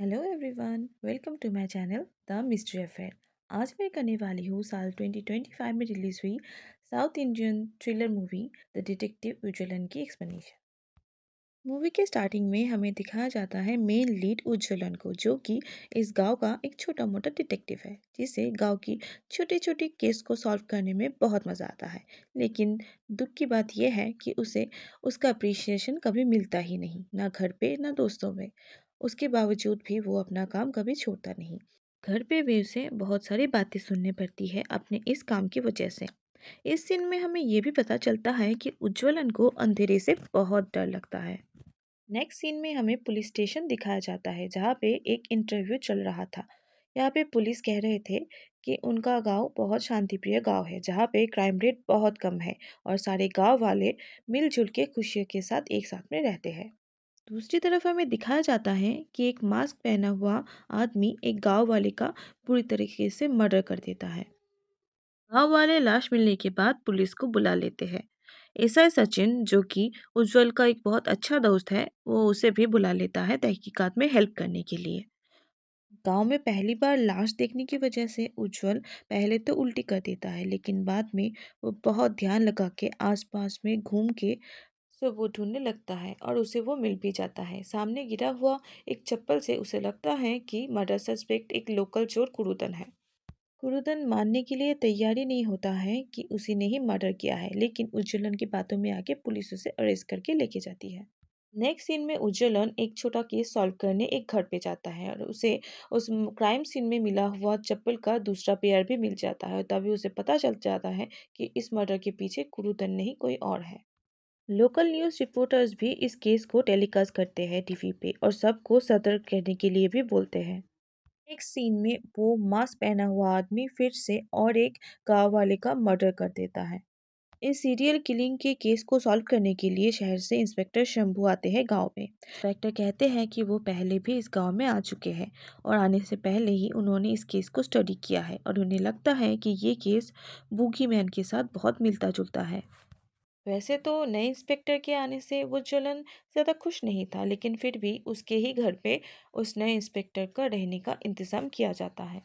Hello everyone, welcome to my channel the mystery affair. आज मैं करने वाली हूँ साल 2025 में रिलीज हुई South Indian thriller movie the detective Ujjwalan की एक्सप्लेनेशन। मूवी के स्टार्टिंग में हमें दिखाया जाता है मेन लीड उज्ज्वलन को, जो कि इस गांव का एक छोटा मोटा डिटेक्टिव है जिसे गांव की छोटी छोटी केस को सॉल्व करने में बहुत मज़ा आता है। लेकिन दुख की बात यह है कि उसे उसका अप्रिशिएशन कभी मिलता ही नहीं, ना घर पे ना दोस्तों में। उसके बावजूद भी वो अपना काम कभी छोड़ता नहीं। घर पे भी उसे बहुत सारी बातें सुननी पड़ती है अपने इस काम की वजह से। इस सीन में हमें ये भी पता चलता है कि उज्ज्वलन को अंधेरे से बहुत डर लगता है। नेक्स्ट सीन में हमें पुलिस स्टेशन दिखाया जाता है जहाँ पे एक इंटरव्यू चल रहा था। यहाँ पे पुलिस कह रहे थे कि उनका गांव बहुत शांतिप्रिय गांव है जहाँ पे क्राइम रेट बहुत कम है और सारे गांव वाले मिलजुल के खुशियों के साथ एक साथ में रहते हैं। दूसरी तरफ हमें दिखाया जाता है कि एक मास्क पहना हुआ आदमी एक गांव वाले का पूरी तरीके से मर्डर कर देता है। गांव वाले लाश मिलने के बाद पुलिस को बुला लेते हैं। एसआई सचिन, जो कि उज्जवल का एक बहुत अच्छा दोस्त है, वो उसे भी बुला लेता है तहकीकात में हेल्प करने के लिए। गांव में पहली बार लाश देखने की वजह से उज्जवल पहले तो उल्टी कर देता है, लेकिन बाद में वो बहुत ध्यान लगा के आसपास में घूम के वो ढूंढने लगता है और उसे वो मिल भी जाता है। सामने गिरा हुआ एक चप्पल से उसे लगता है कि मर्डर सस्पेक्ट एक लोकल चोर कुरुदन है। कुरुदन मानने के लिए तैयारी नहीं होता है कि उसी ने ही मर्डर किया है, लेकिन उज्ज्वलन की बातों में आके पुलिस उसे अरेस्ट करके लेके जाती है। नेक्स्ट सीन में उज्ज्वलन एक छोटा केस सॉल्व करने एक घर पे जाता है और उसे उस क्राइम सीन में मिला हुआ चप्पल का दूसरा पेयर भी मिल जाता है। तभी उसे पता चल जाता है कि इस मर्डर के पीछे कुरुदन नहीं कोई और है। लोकल न्यूज़ रिपोर्टर्स भी इस केस को टेलीकास्ट करते हैं टीवी पे और सबको सतर्क रहने के लिए भी बोलते हैं। एक सीन में वो मास्क पहना हुआ आदमी फिर से और एक गांव वाले का मर्डर कर देता है। इस सीरियल किलिंग के केस को सॉल्व करने के लिए शहर से इंस्पेक्टर शंभू आते हैं गांव में। इंस्पेक्टर कहते हैं कि वो पहले भी इस गांव में आ चुके हैं और आने से पहले ही उन्होंने इस केस को स्टडी किया है और उन्हें लगता है कि ये केस बूगी मैन के साथ बहुत मिलता जुलता है। वैसे तो नए इंस्पेक्टर के आने से वो जलन ज़्यादा खुश नहीं था, लेकिन फिर भी उसके ही घर पे उस नए इंस्पेक्टर का रहने का इंतज़ाम किया जाता है।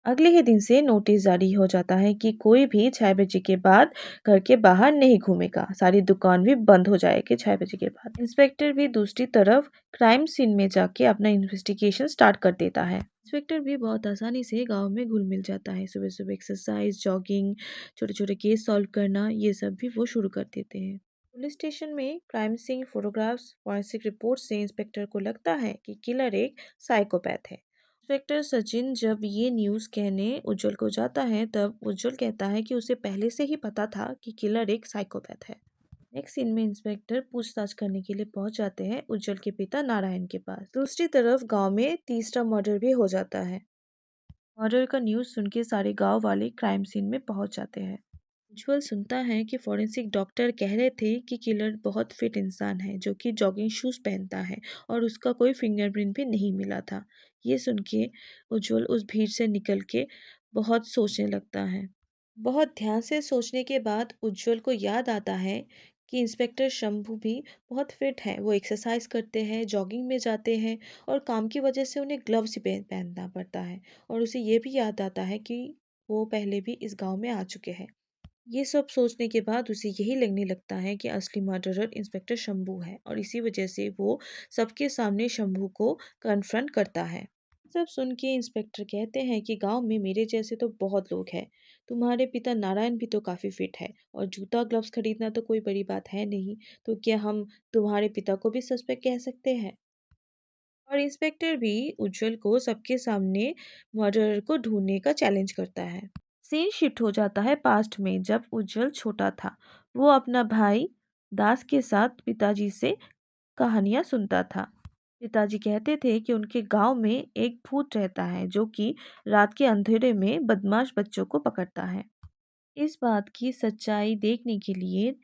अगले ही दिन से नोटिस जारी हो जाता है कि कोई भी 6 बजे के बाद घर के बाहर नहीं घूमेगा। सारी दुकान भी बंद हो जाएगी 6 बजे के बाद। इंस्पेक्टर भी दूसरी तरफ क्राइम सीन में जाके अपना इन्वेस्टिगेशन स्टार्ट कर देता है। इंस्पेक्टर भी बहुत आसानी से गांव में घुल मिल जाता है। सुबह सुबह एक्सरसाइज, जॉगिंग, छोटे छोटे केस सॉल्व करना, ये सब भी वो शुरू कर देते हैं। पुलिस स्टेशन में crime scene photographs, forensic report से इंस्पेक्टर को लगता है कि किलर एक साइकोपैथ है। इंस्पेक्टर सचिन जब ये न्यूज़ कहने उज्जवल को जाता है, तब उज्जवल कहता है कि उसे पहले से ही पता था कि किलर एक साइकोपैथ है। नेक्स्ट सीन में इंस्पेक्टर पूछताछ करने के लिए पहुंच जाते हैं उज्जवल के पिता नारायण के पास। दूसरी तरफ गांव में तीसरा मर्डर भी हो जाता है। मर्डर का न्यूज़ सुन के सारे गांव वाले क्राइम सीन में पहुंच जाते हैं। उज्जवल सुनता है कि फॉरेंसिक डॉक्टर कह रहे थे कि किलर बहुत फिट इंसान है जो कि जॉगिंग शूज पहनता है और उसका कोई फिंगरप्रिंट भी नहीं मिला था। ये सुन के उज्जवल उस भीड़ से निकल के बहुत सोचने लगता है। बहुत ध्यान से सोचने के बाद उज्जवल को याद आता है कि इंस्पेक्टर शंभू भी बहुत फिट है। वो एक्सरसाइज करते हैं, जॉगिंग में जाते हैं और काम की वजह से उन्हें ग्लव्स ही पहनना पड़ता है। और उसे ये भी याद आता है कि वो पहले भी इस गांव में आ चुके हैं। ये सब सोचने के बाद उसे यही लगने लगता है कि असली मर्डरर इंस्पेक्टर शंभू है और इसी वजह से वो सबके सामने शंभू को कन्फ्रंट करता है। सब सुन के इंस्पेक्टर कहते हैं कि गांव में मेरे जैसे तो बहुत लोग हैं। तुम्हारे पिता नारायण भी तो काफ़ी फिट है और जूता ग्लव्स खरीदना तो कोई बड़ी बात है नहीं। तो क्या हम तुम्हारे पिता को भी सस्पेक्ट कह सकते हैं? और इंस्पेक्टर भी उज्जवल को सबके सामने मर्डरर को ढूंढने का चैलेंज करता है। सीन शिफ्ट हो जाता है पास्ट में, जब उज्जवल छोटा था। वो अपना भाई दास के साथ पिताजी से कहानियां सुनता था। पिताजी कहते थे कि उनके गांव में एक भूत रहता है जो कि रात के अंधेरे में बदमाश बच्चों को पकड़ता है। इस बात की सच्चाई देखने के लिए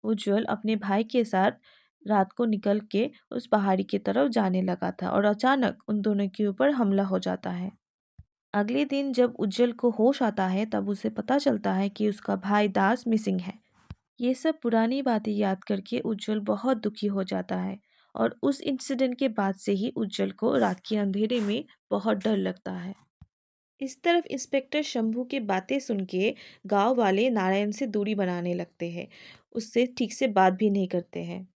उज्जवल अपने भाई के साथ रात को निकल के उस पहाड़ी की तरफ जाने लगा था और अचानक उन दोनों के ऊपर हमला हो जाता है। अगले दिन जब उज्जवल को होश आता है, तब उसे पता चलता है कि उसका भाई दास मिसिंग है। ये सब पुरानी बातें याद करके उज्जवल बहुत दुखी हो जाता है और उस इंसिडेंट के बाद से ही उज्जवल को रात के अंधेरे में बहुत डर लगता है। इस तरफ इंस्पेक्टर शंभू की बातें सुन के गांव वाले नारायण से दूरी बनाने लगते हैं। उससे ठीक से बात भी नहीं करते हैं,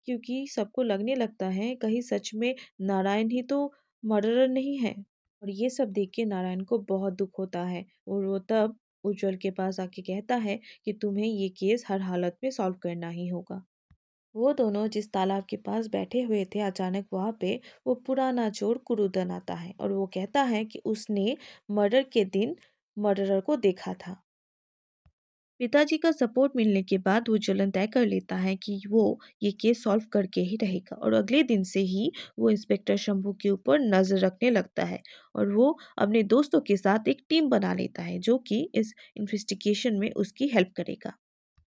क्योंकि सबको लगने लगता है कहीं सच में नारायण ही तो मर्डरर नहीं है। और ये सब देख के नारायण को बहुत दुख होता है और वो तब उज्जवल के पास आके कहता है कि तुम्हें ये केस हर हालत में सॉल्व करना ही होगा। वो दोनों जिस तालाब के पास बैठे हुए थे, अचानक वहाँ पे वो पुराना चोर कुरुदन आता है और वो कहता है कि उसने मर्डर के दिन मर्डरर को देखा था। पिताजी का सपोर्ट मिलने के बाद वो जलन तय कर लेता है कि वो ये केस सॉल्व करके ही रहेगा और अगले दिन से ही वो इंस्पेक्टर शंभू के ऊपर नजर रखने लगता है और वो अपने दोस्तों के साथ एक टीम बना लेता है जो कि इस इन्वेस्टिगेशन में उसकी हेल्प करेगा।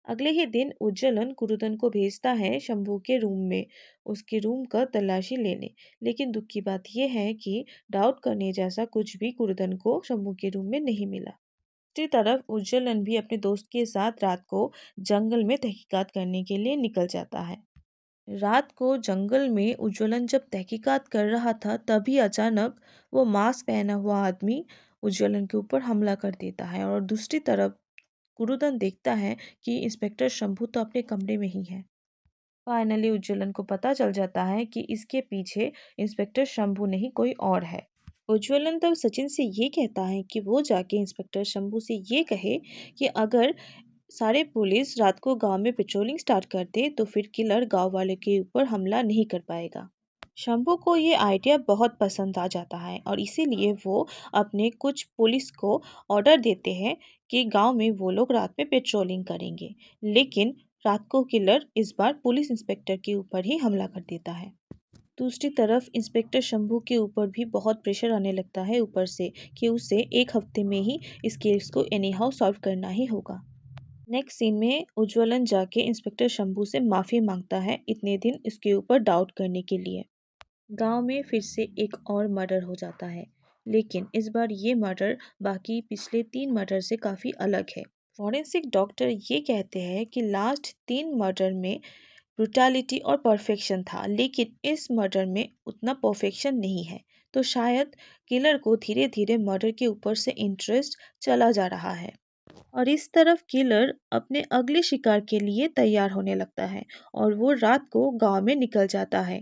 अगले ही दिन उज्जवलन कुरुदन को भेजता है शंभू के रूम में उसके रूम का तलाशी लेने। लेकिन दुख की बात यह है कि डाउट करने जैसा कुछ भी कुरुदन को शंभू के रूम में नहीं मिला। दूसरी तरफ उज्जवलन भी अपने दोस्त के साथ रात को जंगल में तहकीकात करने के लिए निकल जाता है। रात को जंगल में उज्जवलन जब तहकीकात कर रहा था तभी अचानक वो मास्क पहना हुआ आदमी उज्जवलन के ऊपर हमला कर देता है और दूसरी तरफ गुरुदन देखता है कि इंस्पेक्टर शंभू तो अपने कमरे में ही है। फाइनली उज्जवलन को पता चल जाता है कि इसके पीछे इंस्पेक्टर शंभू नहीं कोई और है। उज्ज्वलन तब सचिन से ये कहता है कि वो जाके इंस्पेक्टर शंभू से ये कहे कि अगर सारे पुलिस रात को गांव में पेट्रोलिंग स्टार्ट कर दे तो फिर किलर गांव वाले के ऊपर हमला नहीं कर पाएगा। शंभू को ये आइडिया बहुत पसंद आ जाता है और इसीलिए वो अपने कुछ पुलिस को ऑर्डर देते हैं कि गांव में वो लोग रात में पेट्रोलिंग करेंगे। लेकिन रात को किलर इस बार पुलिस इंस्पेक्टर के ऊपर ही हमला कर देता है। दूसरी तरफ इंस्पेक्टर शंभू के ऊपर भी बहुत प्रेशर आने लगता है ऊपर से कि उसे एक हफ्ते में ही इस केस को एनी हाउ सॉल्व करना ही होगा। नेक्स्ट सीन में उज्ज्वलन जाके इंस्पेक्टर शंभू से माफ़ी मांगता है इतने दिन इसके ऊपर डाउट करने के लिए। गांव में फिर से एक और मर्डर हो जाता है, लेकिन इस बार ये मर्डर बाकी पिछले 3 मर्डर से काफ़ी अलग है। फॉरेंसिक डॉक्टर ये कहते हैं कि लास्ट 3 मर्डर में ब्रुटैलिटी और परफेक्शन था, लेकिन इस मर्डर में उतना परफेक्शन नहीं है। तो शायद किलर को धीरे धीरे मर्डर के ऊपर से इंटरेस्ट चला जा रहा है और इस तरफ किलर अपने अगले शिकार के लिए तैयार होने लगता है और वो रात को गांव में निकल जाता है।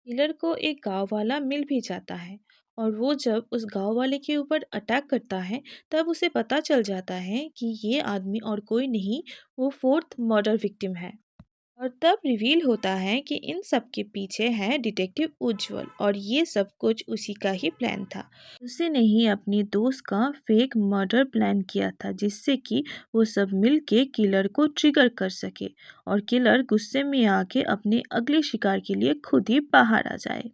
किलर को एक गांव वाला मिल भी जाता है और वो जब उस गांव वाले के ऊपर अटैक करता है तब उसे पता चल जाता है कि ये आदमी और कोई नहीं, वो फोर्थ मर्डर विक्टिम है। और तब रिवील होता है कि इन सब के पीछे है डिटेक्टिव उज्जवल और ये सब कुछ उसी का ही प्लान था। उसने ही अपने दोस्त का फेक मर्डर प्लान किया था जिससे कि वो सब मिल के किलर को ट्रिगर कर सके और किलर गुस्से में आके अपने अगले शिकार के लिए खुद ही बाहर आ जाए।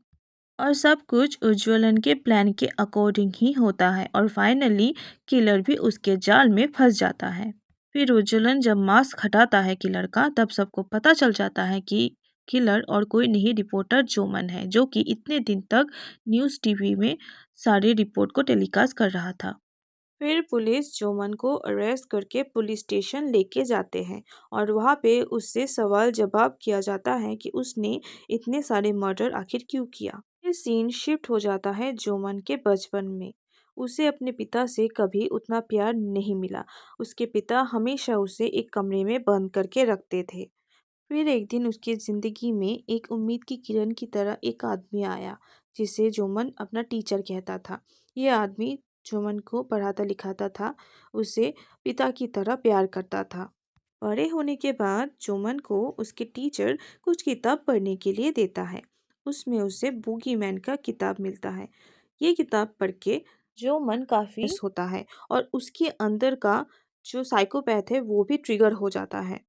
और सब कुछ उज्ज्वलन के प्लान के अकॉर्डिंग ही होता है और फाइनली किलर भी उसके जाल में फंस जाता है। फिर उज्ज्वलन जब मास्क हटाता है किलर का तब सबको पता चल जाता है कि किलर और कोई नहीं रिपोर्टर जोमन है जो कि इतने दिन तक न्यूज़ टीवी में सारे रिपोर्ट को टेलीकास्ट कर रहा था। फिर पुलिस जोमन को अरेस्ट करके पुलिस स्टेशन लेके जाते हैं और वहाँ पे उससे सवाल जवाब किया जाता है कि उसने इतने सारे मर्डर आखिर क्यों किया। ये सीन शिफ्ट हो जाता है जोमन के बचपन में। उसे अपने पिता से कभी उतना प्यार नहीं मिला। उसके पिता हमेशा उसे एक कमरे में बंद करके रखते थे। फिर एक दिन उसकी ज़िंदगी में एक उम्मीद की किरण की तरह एक आदमी आया जिसे जोमन अपना टीचर कहता था। ये आदमी जोमन को पढ़ाता लिखाता था, उसे पिता की तरह प्यार करता था। बड़े होने के बाद जोमन को उसके टीचर कुछ किताब पढ़ने के लिए देता है। उसमें उसे बूगी मैन का किताब मिलता है। ये किताब पढ़ के जोमन काफ़ी होता है और उसके अंदर का जो साइकोपैथ है वो भी ट्रिगर हो जाता है।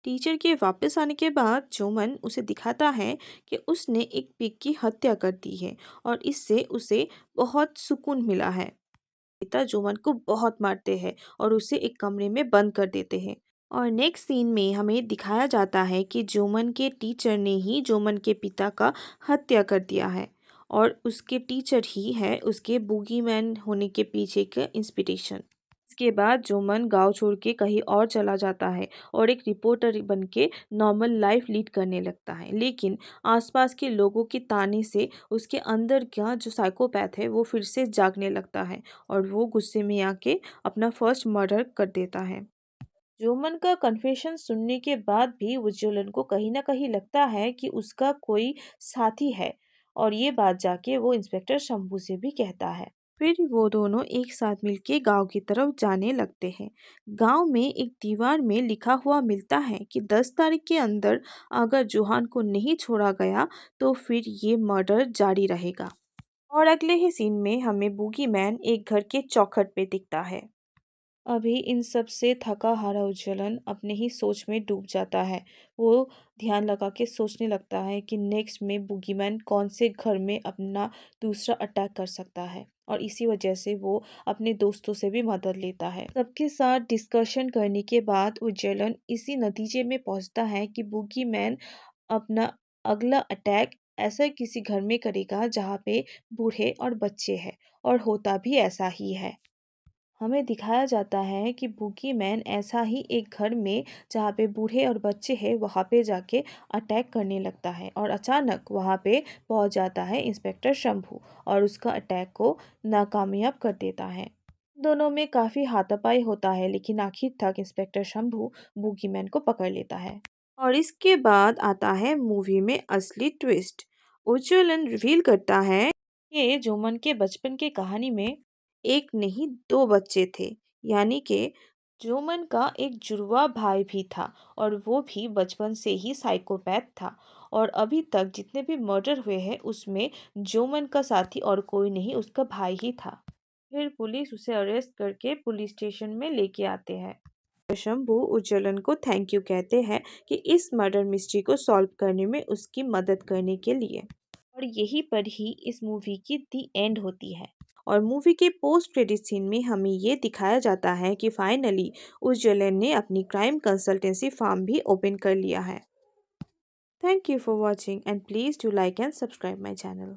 टीचर के वापस आने के बाद जोमन उसे दिखाता है कि उसने एक पिग की हत्या कर दी है और इससे उसे बहुत सुकून मिला है। पिता जोमन को बहुत मारते हैं और उसे एक कमरे में बंद कर देते हैं। और नेक्स्ट सीन में हमें दिखाया जाता है कि जोमन के टीचर ने ही जोमन के पिता का हत्या कर दिया है और उसके टीचर ही है उसके बूगीमैन होने के पीछे का इंस्पिरेशन। इसके बाद जोमन गांव छोड़ के कहीं और चला जाता है और एक रिपोर्टर बन के नॉर्मल लाइफ लीड करने लगता है। लेकिन आसपास के लोगों के ताने से उसके अंदर का जो साइकोपैथ है वो फिर से जागने लगता है और वो गुस्से में आके अपना फर्स्ट मर्डर कर देता है। जोमन का कन्फेशन सुनने के बाद भी उज्ज्वलन को कहीं ना कहीं लगता है कि उसका कोई साथी है और ये बात जाके वो इंस्पेक्टर शंभू से भी कहता है। फिर वो दोनों एक साथ मिलके गांव की तरफ जाने लगते हैं। गांव में एक दीवार में लिखा हुआ मिलता है कि 10 तारीख के अंदर अगर जोहान को नहीं छोड़ा गया तो फिर ये मर्डर जारी रहेगा। और अगले ही सीन में हमें बूगी मैन एक घर के चौखट पे दिखता है। अभी इन सब से थका हारा उज्ज्वलन अपने ही सोच में डूब जाता है। वो ध्यान लगा के सोचने लगता है कि नेक्स्ट में बुगीमैन कौन से घर में अपना दूसरा अटैक कर सकता है और इसी वजह से वो अपने दोस्तों से भी मदद लेता है। सबके साथ डिस्कशन करने के बाद उज्ज्वलन इसी नतीजे में पहुंचता है कि बुगीमैन अपना अगला अटैक ऐसा किसी घर में करेगा जहाँ पे बूढ़े और बच्चे हैं और होता भी ऐसा ही है। हमें दिखाया जाता है कि बूगी मैन ऐसा ही एक घर में जहाँ पे बूढ़े और बच्चे हैं वहाँ पे जाके अटैक करने लगता है और अचानक वहाँ पे पहुँच जाता है इंस्पेक्टर शंभू और उसका अटैक को नाकामयाब कर देता है। दोनों में काफ़ी हाथापाई होता है लेकिन आखिर तक इंस्पेक्टर शंभू बूगी मैन को पकड़ लेता है। और इसके बाद आता है मूवी में असली ट्विस्ट। उज्ज्वलन रिवील करता है कि जोमन के बचपन की कहानी में एक नहीं दो बच्चे थे, यानी कि जोमन का एक जुड़वा भाई भी था और वो भी बचपन से ही साइकोपैथ था। और अभी तक जितने भी मर्डर हुए हैं उसमें जोमन का साथी और कोई नहीं, उसका भाई ही था। फिर पुलिस उसे अरेस्ट करके पुलिस स्टेशन में लेके आते हैं। शंभू उज्ज्वलन को थैंक यू कहते हैं कि इस मर्डर मिस्ट्री को सॉल्व करने में उसकी मदद करने के लिए। और यहीं पर ही इस मूवी की दी एंड होती है। और मूवी के पोस्ट क्रेडिट सीन में हमें ये दिखाया जाता है कि फाइनली उज्ज्वलन ने अपनी क्राइम कंसल्टेंसी फार्म भी ओपन कर लिया है। Thank you for watching and please do like and subscribe my channel.